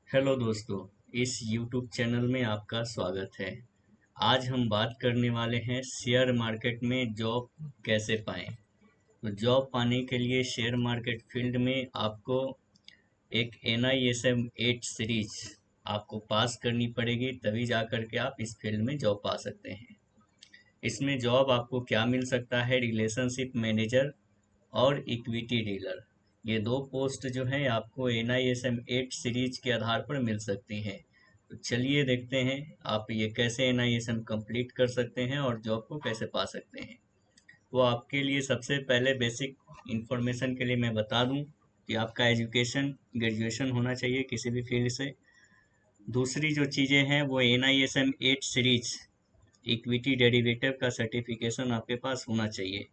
Hello दोस्तों, इस YouTube channel में आपका स्वागत है। आज हम बात करने वाले हैं शेयर मार्केट में जॉब कैसे पाएं। तो जॉब पाने के लिए शेयर मार्केट फील्ड में आपको एक NISM 8 सीरीज आपको पास करनी पड़ेगी, तभी जा कर के आप इस फील्ड में जॉब पा सकते हैं। इसमें जॉब आपको क्या मिल सकता है, रिलेशनशिप मैनेजर और इक्विटी डीलर। ये दो पोस्ट जो है आपको NISM 8 सीरीज के आधार पर मिल सकती है। तो चलिए देखते हैं आप ये कैसे NISM कंप्लीट कर सकते हैं और जॉब को कैसे पा सकते हैं। तो आपके लिए सबसे पहले बेसिक इंफॉर्मेशन के लिए मैं बता दूं कि आपका एजुकेशन ग्रेजुएशन होना चाहिए किसी भी फील्ड से। दूसरी जो चीज़ें हैं वो NISM 8 सीरीज इक्विटी डेरिवेटिव का सर्टिफिकेशन आपके पास होना चाहिए,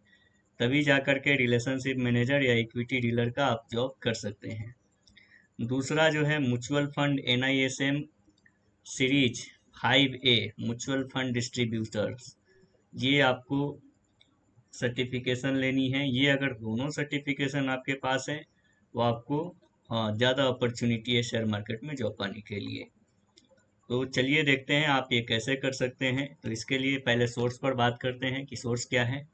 तभी जाकर के रिलेशनशिप मैनेजर या इक्विटी डीलर का आप जॉब कर सकते हैं। दूसरा जो है mutual fund NISM series 5A mutual fund distributors, ये आपको सर्टिफिकेशन लेनी है। ये अगर दोनों सर्टिफिकेशन आपके पास है तो आपको ज़्यादा अपॉर्चुनिटी है शेयर मार्केट में जॉब पाने के लिए। तो चलिए देखते हैं आप ये कैसे कर सकते हैं। तो इसके लिए पहले सोर्स पर बात करते हैं कि सोर्स क्या है।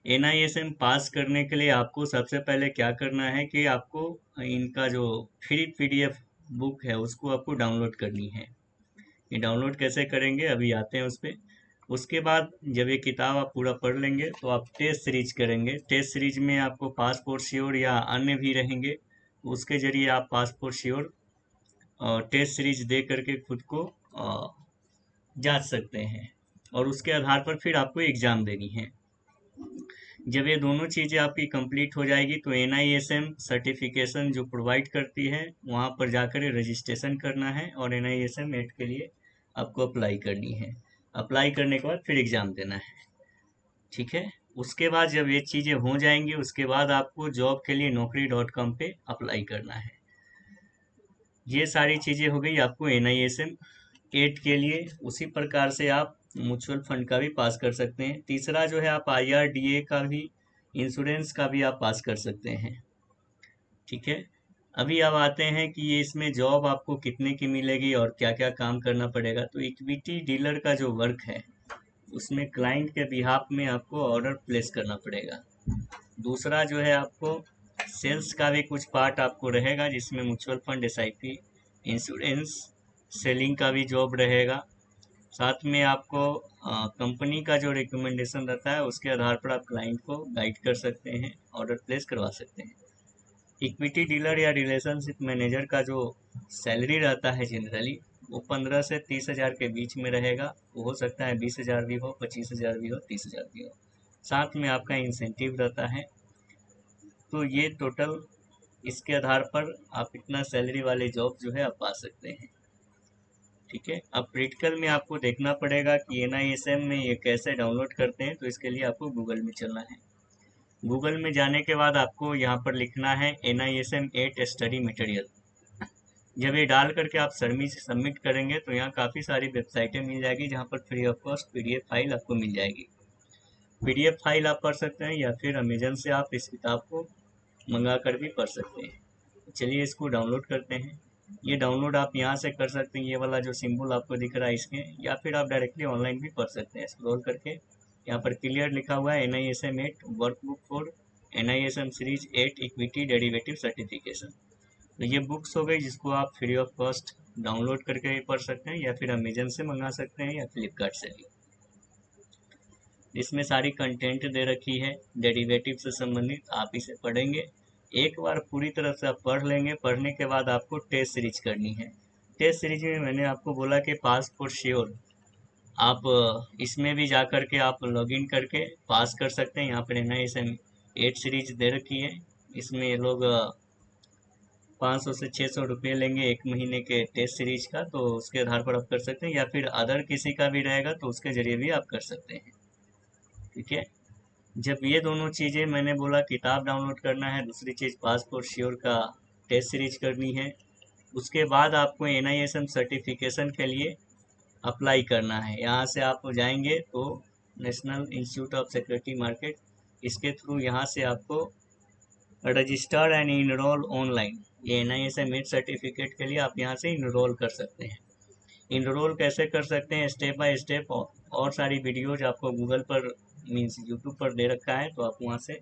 NISM पास करने के लिए आपको सबसे पहले क्या करना है कि आपको इनका जो फ्री PDF बुक है उसको आपको डाउनलोड करनी है। ये डाउनलोड कैसे करेंगे अभी आते हैं उस पर। उसके बाद जब ये किताब आप पूरा पढ़ लेंगे तो आप टेस्ट सीरीज करेंगे। टेस्ट सीरीज में आपको पासपोर्ट श्योर या अन्य भी रहेंगे, उसके जरिए आप पासपोर्ट श्योर टेस्ट सीरीज दे करके खुद को जांच सकते हैं और उसके आधार पर फिर आपको एग्ज़ाम देनी है। जब ये दोनों चीज़ें आपकी कंप्लीट हो जाएगी तो NISM सर्टिफिकेशन जो प्रोवाइड करती है वहाँ पर जाकर रजिस्ट्रेशन करना है और NISM 8 के लिए आपको अप्लाई करनी है। अप्लाई करने के बाद फिर एग्ज़ाम देना है, ठीक है। उसके बाद जब ये चीज़ें हो जाएंगी उसके बाद आपको जॉब के लिए naukri.com पे अप्लाई करना है। ये सारी चीज़ें हो गई आपको NISM 8 के लिए। उसी प्रकार से आप म्यूचुअल फंड का भी पास कर सकते हैं। तीसरा जो है आप IRDA का भी, इंश्योरेंस का भी आप पास कर सकते हैं, ठीक है। अभी अब आते हैं कि ये इसमें जॉब आपको कितने की मिलेगी और क्या क्या काम करना पड़ेगा। तो इक्विटी डीलर का जो वर्क है उसमें क्लाइंट के बिहाफ में आपको ऑर्डर प्लेस करना पड़ेगा। दूसरा जो है आपको सेल्स का भी कुछ पार्ट आपको रहेगा, जिसमें mutual fund, SIP, insurance, selling का भी जॉब रहेगा। साथ में आपको कंपनी का जो रिकमेंडेशन रहता है उसके आधार पर आप क्लाइंट को गाइड कर सकते हैं, ऑर्डर प्लेस करवा सकते हैं। इक्विटी डीलर या रिलेशनशिप मैनेजर का जो सैलरी रहता है जनरली वो 15 से 30 हज़ार के बीच में रहेगा। वो हो सकता है 20 हज़ार भी हो, 25 हज़ार भी हो, 30 हज़ार भी हो। साथ में आपका इंसेंटिव रहता है। तो ये टोटल इसके आधार पर आप इतना सैलरी वाले जॉब जो है आप पा सकते हैं, ठीक है। अब प्रैक्टिकल में आपको देखना पड़ेगा कि NISM में ये कैसे डाउनलोड करते हैं। तो इसके लिए आपको गूगल में चलना है। गूगल में जाने के बाद आपको यहाँ पर लिखना है NISM 8 स्टडी मटेरियल। जब ये डाल करके आप सबमिट करेंगे तो यहाँ काफ़ी सारी वेबसाइटें मिल जाएगी जहाँ पर free of cost PDF file आपको मिल जाएगी। PDF फाइल आप पढ़ सकते हैं या फिर अमेजन से आप इस किताब को मंगा कर भी पढ़ सकते हैं। चलिए इसको डाउनलोड करते हैं। ये डाउनलोड आप यहाँ से कर सकते हैं, ये वाला जो सिंबल आपको दिख रहा है इसके, या फिर आप डायरेक्टली ऑनलाइन भी पढ़ सकते हैं। स्क्रॉल करके यहाँ पर क्लियर लिखा हुआ है NISM 8 workbook for NISM series 8 equity derivative certification. तो ये बुक्स हो गई जिसको आप फ्री ऑफ कॉस्ट डाउनलोड करके भी पढ़ सकते हैं या फिर अमेजन से मंगा सकते हैं या फ्लिपकार्ट से भी। इसमें सारी कंटेंट दे रखी है डेरिवेटिव से संबंधित, आप इसे पढ़ेंगे। एक बार पूरी तरह से आप पढ़ लेंगे, पढ़ने के बाद आपको टेस्ट सीरीज करनी है। टेस्ट सीरीज में मैंने आपको बोला कि पास फॉर श्योर, आप इसमें भी जा कर के आप लॉगिन करके पास कर सकते हैं। यहाँ पर NISM 8 सीरीज दे रखी है। इसमें ये लोग 500 से 600 रुपये लेंगे एक महीने के टेस्ट सीरीज का, तो उसके आधार पर आप कर सकते हैं, या फिर अदर किसी का भी रहेगा तो उसके जरिए भी आप कर सकते हैं, ठीक है। जब ये दोनों चीज़ें मैंने बोला, किताब डाउनलोड करना है, दूसरी चीज़ पासपोर्ट श्योर का टेस्ट सीरीज करनी है, उसके बाद आपको NISM सर्टिफिकेशन के लिए अप्लाई करना है। यहाँ से आप जाएंगे तो national institute of security market, इसके थ्रू यहाँ से आपको रजिस्टर एंड इनरोल ऑनलाइन, ये NISM 8 सर्टिफिकेट के लिए आप यहाँ से इनरोल कर सकते हैं। इनरोल कैसे कर सकते हैं स्टेप बाय स्टेप, और सारी वीडियोज आपको गूगल पर मीन्स यूट्यूब पर दे रखा है, तो आप वहाँ से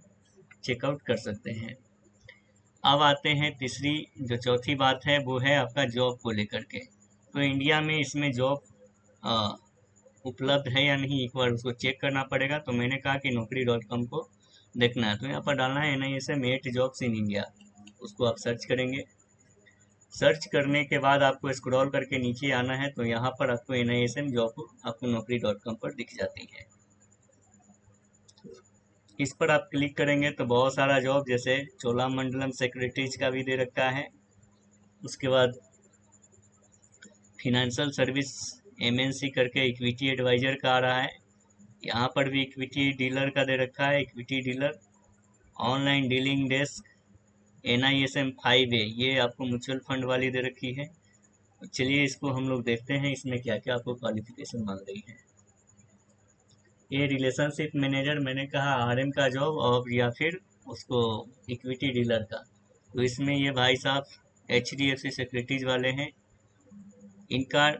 चेकआउट कर सकते हैं। अब आते हैं तीसरी जो चौथी बात है वो है आपका जॉब को लेकर के। तो इंडिया में इसमें जॉब उपलब्ध है या नहीं, एक बार उसको चेक करना पड़ेगा। तो मैंने कहा कि naukri.com को देखना है, तो यहाँ पर डालना है NISM 8 जॉब्स इन इंडिया। उसको आप सर्च करेंगे। सर्च करने के बाद आपको स्क्रॉल करके नीचे आना है, तो यहाँ पर आपको NISM जॉब आपको naukri.com पर दिख जाती है। इस पर आप क्लिक करेंगे तो बहुत सारा जॉब, जैसे चोलामंडलम सेक्रेटरीज का भी दे रखा है। उसके बाद फिनेंशियल सर्विस MNC करके इक्विटी एडवाइजर का आ रहा है। यहाँ पर भी इक्विटी डीलर का दे रखा है, equity dealer. Online dealing desk NISM 5A, ये आपको म्यूचुअल फंड वाली दे रखी है। चलिए इसको हम लोग देखते हैं इसमें क्या क्या आपको क्वालिफिकेशन मांग रही है। ये रिलेशनशिप मैनेजर मैंने कहा RM का जॉब, और या फिर उसको इक्विटी डीलर का। तो इसमें ये भाई साहब HDFC सिक्योरिटीज वाले हैं। इनका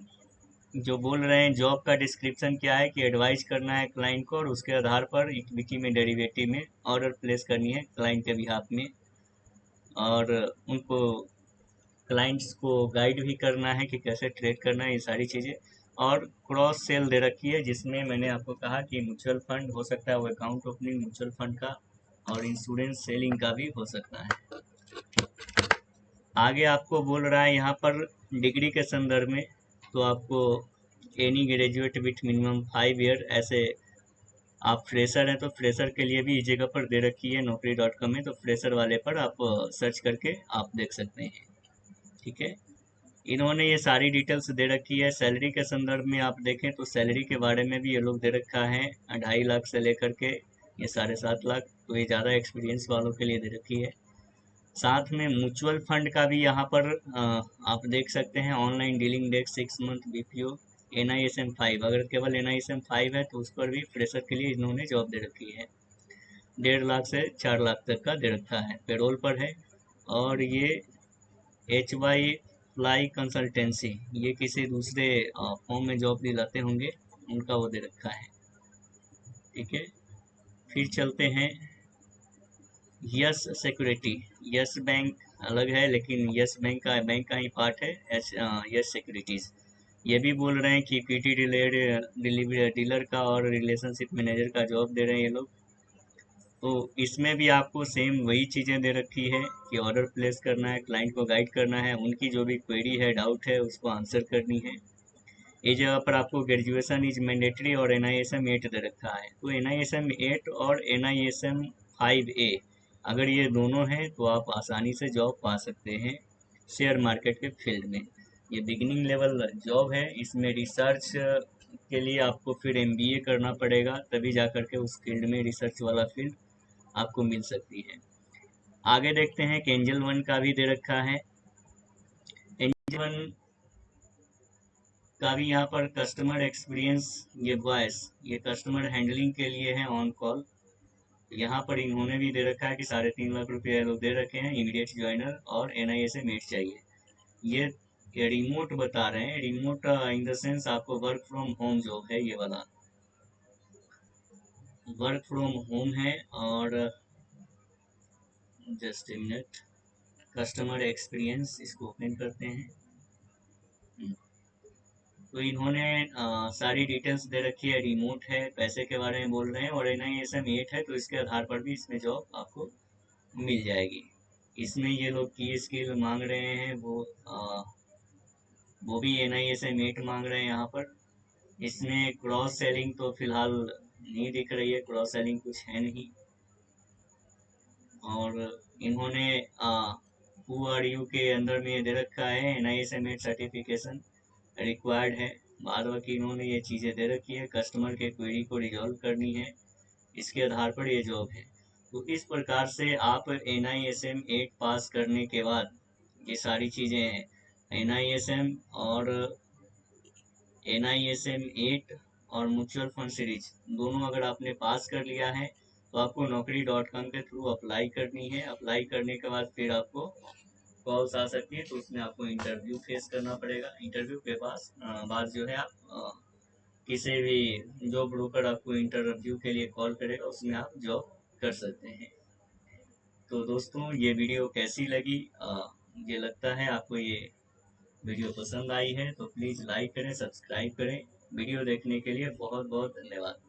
जो बोल रहे हैं जॉब का डिस्क्रिप्शन क्या है कि एडवाइस करना है क्लाइंट को, और उसके आधार पर इक्विटी में डेरिवेटिव में ऑर्डर प्लेस करनी है क्लाइंट के बिहाफ में, और उनको क्लाइंट्स को गाइड भी करना है कि कैसे ट्रेड करना है, ये सारी चीज़ें। और क्रॉस सेल दे रखी है, जिसमें मैंने आपको कहा कि म्यूचुअल फंड हो सकता है, वो अकाउंट ओपनिंग म्यूचुअल फंड का, और इंश्योरेंस सेलिंग का भी हो सकता है। आगे आपको बोल रहा है यहाँ पर डिग्री के संदर्भ में, तो आपको any graduate with minimum 5 year, ऐसे आप फ्रेशर हैं तो फ्रेशर के लिए भी इस जगह पर दे रखी है naukri.com में, तो फ्रेशर वाले पर आप सर्च करके आप देख सकते हैं। ठीक है, इन्होंने ये सारी डिटेल्स दे रखी है। सैलरी के संदर्भ में आप देखें तो सैलरी के बारे में भी ये लोग दे रखा है, 2.5 लाख से लेकर के ये 7.5 लाख, तो ये ज़्यादा एक्सपीरियंस वालों के लिए दे रखी है। साथ में म्यूचुअल फंड का भी यहाँ पर आप देख सकते हैं, online dealing desk 6 month BPO NISM 5। अगर केवल NISM 5 है तो उस पर भी फ्रेशर के लिए इन्होंने जॉब दे रखी है। 1.5 लाख से 4 लाख तक का दे रखा है, पेरोल पर है। और ये HY फ्लाई कंसल्टेंसी, ये किसी दूसरे फॉर्म में जॉब दिलाते होंगे, उनका वो दे रखा है। ठीक है, फिर चलते हैं यस सिक्योरिटी। यस बैंक अलग है, लेकिन यस बैंक का ही पार्ट है यस सिक्योरिटीज। ये भी बोल रहे हैं कि इक्विटी डीलर का और रिलेशनशिप मैनेजर का जॉब दे रहे हैं ये लोग। तो इसमें भी आपको सेम वही चीज़ें दे रखी है कि ऑर्डर प्लेस करना है, क्लाइंट को गाइड करना है, उनकी जो भी क्वेरी है, डाउट है, उसको आंसर करनी है। इस जगह पर आपको ग्रेजुएशन इज मैंडेटरी और NISM 8 दे रखा है। तो NISM 8 और NISM 5A अगर ये दोनों हैं तो आप आसानी से जॉब पा सकते हैं शेयर मार्केट के फील्ड में। ये बिगिनिंग लेवल जॉब है, इसमें रिसर्च के लिए आपको फिर MBA करना पड़ेगा, तभी जा कर के उस फील्ड में, रिसर्च वाला फील्ड आपको मिल सकती है। आगे देखते हैं कि एंजल वन का भी दे रखा है। एंजल वन का भी यहाँ पर कस्टमर एक्सपीरियंस, ये वॉइस, ये कस्टमर हैंडलिंग के लिए है ऑन कॉल। यहाँ पर इन्होंने भी दे रखा है कि 3.5 लाख रुपये लोग दे रखे हैं, इमीडिएट ज्वाइनर और NISM 8 चाहिए। ये रिमोट बता रहे हैं, रिमोट इन द सेंस आपको वर्क फ्रॉम होम जॉब है, ये वाला वर्क फ्रॉम होम है। और just a minute, customer experience इसको ओपन करते हैं। तो इन्होंने सारी डिटेल्स दे रखी है, रिमोट है, पैसे के बारे में बोल रहे हैं, और NISM 8 है, तो इसके आधार पर भी इसमें जॉब आपको मिल जाएगी। इसमें ये लोग की स्किल मांग रहे हैं, वो भी NISM 8 मांग रहे हैं यहाँ पर। इसमें क्रॉस सेलिंग तो फिलहाल नहीं दिख रही है, क्रॉस सेलिंग कुछ है नहीं। और इन्होंने हु आर यू के अंदर में दे रखा है NISM 8 सर्टिफिकेशन रिक्वायर्ड है। बाद बाकी इन्होंने ये चीज़ें दे रखी है, कस्टमर के क्वेरी को रिजॉल्व करनी है, इसके आधार पर ये जॉब है। तो इस प्रकार से आप NISM 8 पास करने के बाद, ये सारी चीज़ें हैं NISM और NISM 8 और म्यूचुअल फंड सीरीज दोनों अगर आपने पास कर लिया है तो आपको naukri.com के थ्रू अप्लाई करनी है। अप्लाई करने के बाद फिर आपको कॉल्स आ सकती है, तो उसमें आपको इंटरव्यू फेस करना पड़ेगा। इंटरव्यू के बाद जो है आप किसी भी जॉब ब्रोकर आपको इंटरव्यू के लिए कॉल करेगा, उसमें आप जॉब कर सकते हैं। तो दोस्तों, ये वीडियो कैसी लगी? मुझे लगता है आपको ये वीडियो पसंद आई है, तो प्लीज़ लाइक करें, सब्सक्राइब करें। वीडियो देखने के लिए बहुत बहुत धन्यवाद।